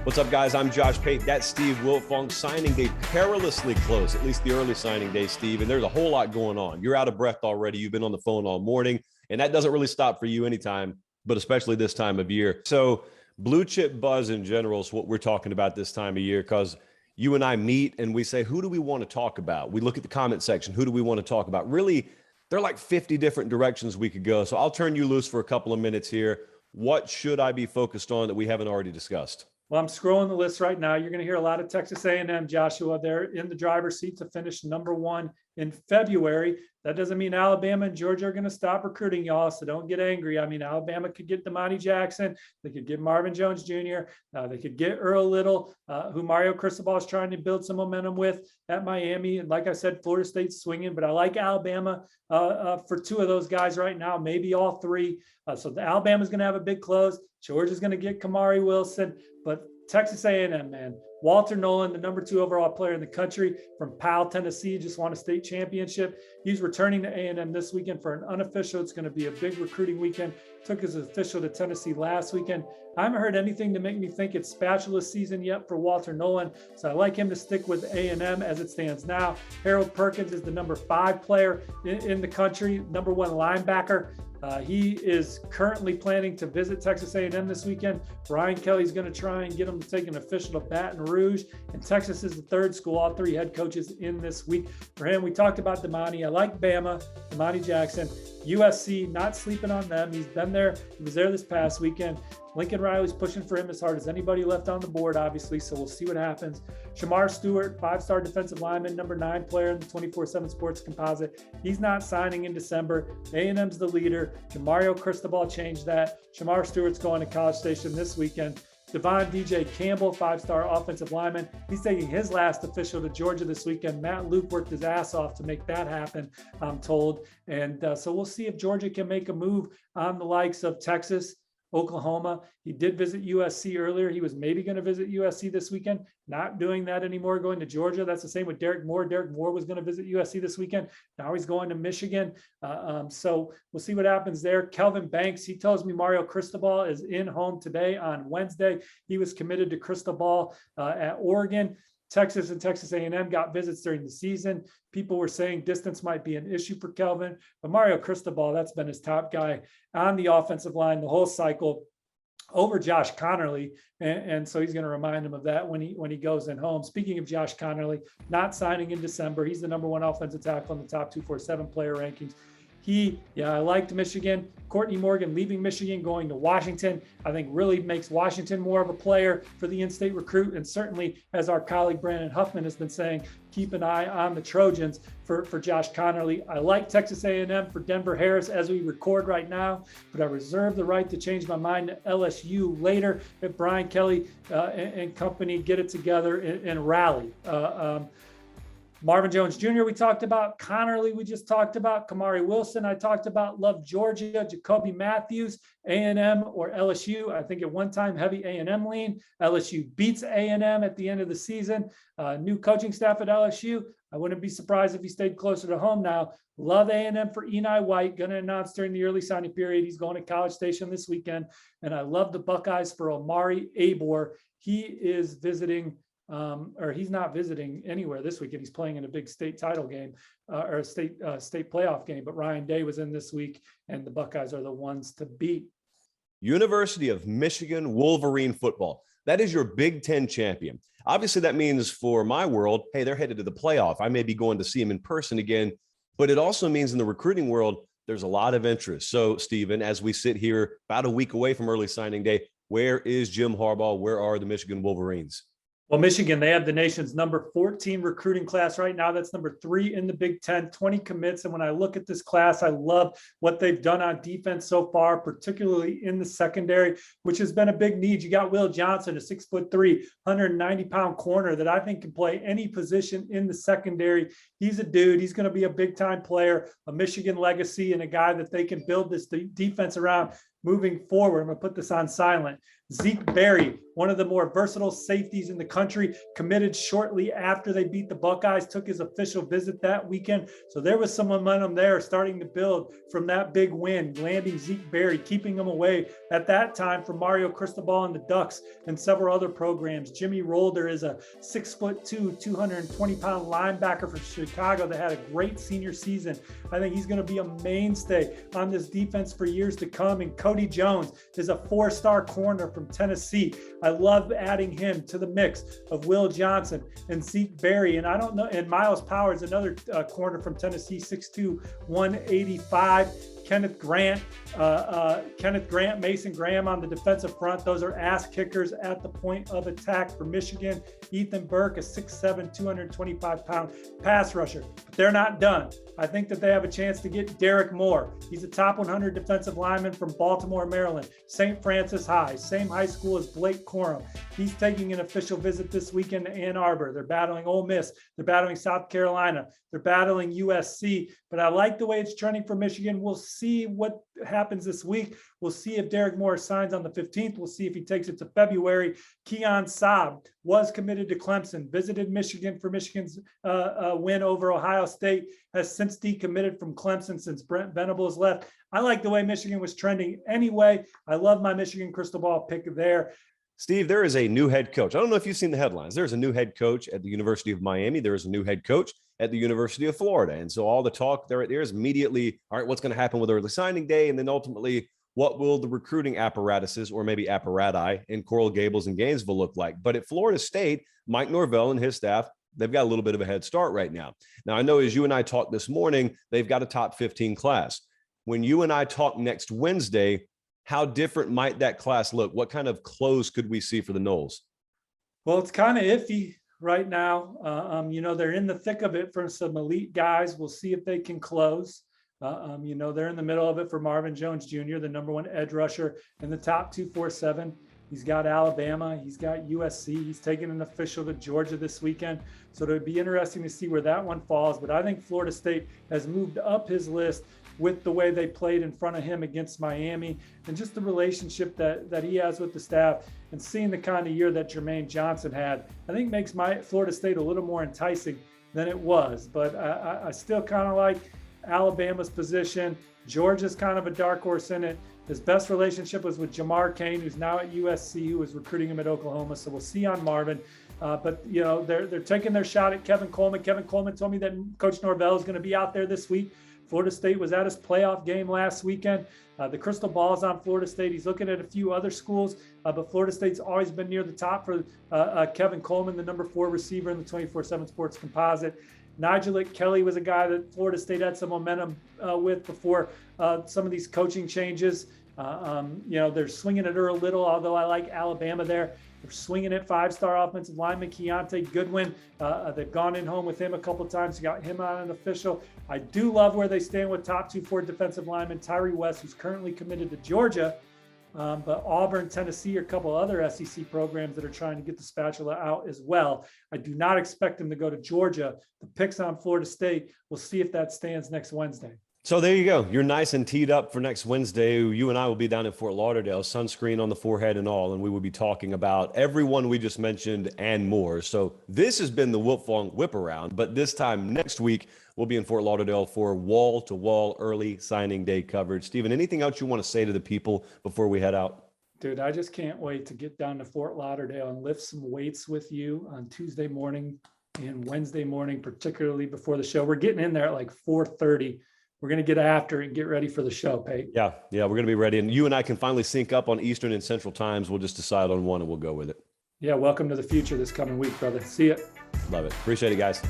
What's up, guys? I'm Josh Pate. That's Steve Wiltfong. Signing day perilously close, at least the early signing day, Steve. And there's a whole lot going on. You're out of breath already. You've been on the phone all morning, and that doesn't really stop for you anytime, but especially this time of year. So blue chip buzz in general is what we're talking about this time of year, because you and I meet and we say, who do we want to talk about? We look at the comment section. Who do we want to talk about? Really, there are like 50 different directions we could go. So I'll turn you loose for a couple of minutes here. What should I be focused on that we haven't already discussed? Well, I'm scrolling the list right now. You're going to hear a lot of Texas A&M, Joshua. They're in the driver's seat to finish number one in February. That doesn't mean Alabama and Georgia are going to stop recruiting, y'all, so don't get angry. I mean, Alabama could get Damani Jackson. They could get Marvin Jones Jr. They could get Earl Little, who Mario Cristobal is trying to build some momentum with at Miami. And like I said, Florida State's swinging, but I like Alabama for two of those guys right now, maybe all three. So Alabama's going to have a big close. Georgia's going to get Kamari Wilson, but Texas A&M, man. Walter Nolan, the number 2 overall player in the country from Powell, Tennessee, just won a state championship. He's returning to A&M this weekend for an unofficial. It's going to be a big recruiting weekend. Took his official to Tennessee last weekend. I haven't heard anything to make me think it's spatula season yet for Walter Nolan, so I like him to stick with A&M as it stands now. Harold Perkins is the number 5 player in the country, number 1 linebacker. He is currently planning to visit Texas A&M this weekend. Brian Kelly's going to try and get him to take an official to Baton Rouge. And Texas is the 3rd school, all 3 head coaches in this week. For him, we talked about Damani. I like Bama, Damani Jackson. USC, not sleeping on them. He's been there. He was there this past weekend. Lincoln Riley's pushing for him as hard as anybody left on the board, obviously, so we'll see what happens. Shamar Stewart, 5-star defensive lineman, number 9 player in the 24/7 Sports Composite. He's not signing in December. A&M's the leader. Can Mario Cristobal change that? Shamar Stewart's going to College Station this weekend. Devon DJ Campbell, 5-star offensive lineman. He's taking his last official to Georgia this weekend. Matt Luke worked his ass off to make that happen, I'm told. And so we'll see if Georgia can make a move on the likes of Texas, Oklahoma. He did visit USC earlier. He was maybe going to visit USC this weekend. Not doing that anymore, going to Georgia. That's the same with Derek Moore. Derek Moore was going to visit USC this weekend. Now he's going to Michigan. So we'll see what happens there. Kelvin Banks, he tells me Mario Cristobal is in home today on Wednesday. He was committed to Cristobal at Oregon. Texas and Texas A&M got visits during the season. People were saying distance might be an issue for Kelvin, but Mario Cristobal, that's been his top guy on the offensive line the whole cycle over Josh Connerly. And so he's going to remind him of that when he goes in home. Speaking of Josh Connerly, not signing in December. He's the number 1 offensive tackle in the top 247 player rankings. I liked Michigan. Courtney Morgan leaving Michigan, going to Washington, I think really makes Washington more of a player for the in-state recruit. And certainly, as our colleague Brandon Huffman has been saying, keep an eye on the Trojans for Josh Connerly. I like Texas A&M for Denver Harris as we record right now, but I reserve the right to change my mind to LSU later if Brian Kelly and company get it together and rally. Marvin Jones Jr. we talked about. Connerly we just talked about. Kamari Wilson I talked about. Love Georgia. Jacoby Matthews, A&M or LSU. I think at one time heavy A&M lean. LSU beats A&M at the end of the season. New coaching staff at LSU. I wouldn't be surprised if he stayed closer to home now. Love A&M for Eni White. Going to announce during the early signing period he's going to College Station this weekend. And I love the Buckeyes for Omari Abor. He is visiting or he's not visiting anywhere this weekend. He's playing in a big state title game or a state playoff game. But Ryan Day was in this week, and the Buckeyes are the ones to beat. University of Michigan Wolverine football. That is your Big Ten champion. Obviously, that means for my world, hey, they're headed to the playoff. I may be going to see them in person again. But it also means in the recruiting world, there's a lot of interest. So, Stephen, as we sit here about a week away from early signing day, where is Jim Harbaugh? Where are the Michigan Wolverines? Well, Michigan, they have the nation's number 14 recruiting class right now. That's number 3 in the Big Ten, 20 commits. And when I look at this class, I love what they've done on defense so far, particularly in the secondary, which has been a big need. You got Will Johnson, a 6'3", 190-pound corner that I think can play any position in the secondary. He's a dude. He's going to be a big-time player, a Michigan legacy, and a guy that they can build this defense around. moving forward, I'm going to put this on silent. Zeke Berry, one of the more versatile safeties in the country, committed shortly after they beat the Buckeyes, took his official visit that weekend. So there was some momentum there starting to build from that big win, landing Zeke Berry, keeping him away at that time from Mario Cristobal and the Ducks and several other programs. Jimmy Rolder is a 6'2", 220-pound linebacker from Chicago that had a great senior season. I think he's going to be a mainstay on this defense for years to come. And Cody Jones is a 4-star corner from Tennessee. I love adding him to the mix of Will Johnson and Zeke Berry. And I don't know, and Miles Powers, another corner from Tennessee, 6'2", 185. Kenneth Grant, Mason Graham on the defensive front. Those are ass kickers at the point of attack for Michigan. Ethan Burke, a 6'7", 225-pound pass rusher. But they're not done. I think that they have a chance to get Derek Moore. He's a top 100 defensive lineman from Baltimore, Maryland, St. Francis High, same high school as Blake Corum. He's taking an official visit this weekend to Ann Arbor. They're battling Ole Miss. They're battling South Carolina. They're battling USC. But I like the way it's trending for Michigan. We'll see what happens this week. We'll see if Derek Moore signs on the 15th. We'll see if he takes it to February. Keon Saab was committed to Clemson, visited Michigan for Michigan's win over Ohio State, has since decommitted from Clemson since Brent Venables left. I like the way Michigan was trending anyway. I love my Michigan crystal ball pick there. Steve, there is a new head coach. I don't know if you've seen the headlines. There's a new head coach at the University of Miami. There is a new head coach at the University of Florida. And so all the talk there's immediately, all right, what's going to happen with early signing day? And then ultimately, what will the recruiting apparatuses or maybe apparati in Coral Gables and Gainesville look like? But at Florida State, Mike Norvell and his staff, they've got a little bit of a head start right now. Now, I know as you and I talked this morning, they've got a top 15 class. When you and I talk next Wednesday, how different might that class look? What kind of close could we see for the Noles? Well, it's kind of iffy right now. They're in the thick of it for some elite guys. We'll see if they can close. They're in the middle of it for Marvin Jones Jr., the number 1 edge rusher in the top 247. He's got Alabama. He's got USC. He's taking an official to Georgia this weekend. So it'll be interesting to see where that one falls. But I think Florida State has moved up his list with the way they played in front of him against Miami and just the relationship that he has with the staff and seeing the kind of year that Jermaine Johnson had, I think makes my Florida State a little more enticing than it was. But I still kind of like Alabama's position. Georgia's kind of a dark horse in it. His best relationship was with Jamar Cain, who's now at USC, who was recruiting him at Oklahoma. So we'll see on Marvin. But they're taking their shot at Kevin Coleman. Kevin Coleman told me that Coach Norvell is going to be out there this week. Florida State was at his playoff game last weekend. The crystal ball is on Florida State. He's looking at a few other schools, but Florida State's always been near the top for Kevin Coleman, the number 4 receiver in the 24/7 Sports Composite. Nigel Kelly was a guy that Florida State had some momentum with before some of these coaching changes. They're swinging it a little, although I like Alabama there. They're swinging it 5-star offensive lineman Keontae Goodwin. They've gone in home with him a couple of times, got him on an official. I do love where they stand with top 2-4 defensive lineman Tyree West, who's currently committed to Georgia. But Auburn, Tennessee, are a couple other SEC programs that are trying to get the spatula out as well. I do not expect them to go to Georgia. The picks on Florida State, we'll see if that stands next Wednesday. So there you go. You're nice and teed up for next Wednesday. You and I will be down in Fort Lauderdale, sunscreen on the forehead and all, and we will be talking about everyone we just mentioned and more. So this has been the Wiltfong Whiparound, but this time next week, we'll be in Fort Lauderdale for wall-to-wall early signing day coverage. Stephen, anything else you want to say to the people before we head out? Dude, I just can't wait to get down to Fort Lauderdale and lift some weights with you on Tuesday morning and Wednesday morning, particularly before the show. We're getting in there at like 4:30. We're going to get after it and get ready for the show, Pate. Yeah, we're going to be ready. And you and I can finally sync up on Eastern and Central times. We'll just decide on one and we'll go with it. Yeah, welcome to the future this coming week, brother. See ya. Love it. Appreciate it, guys.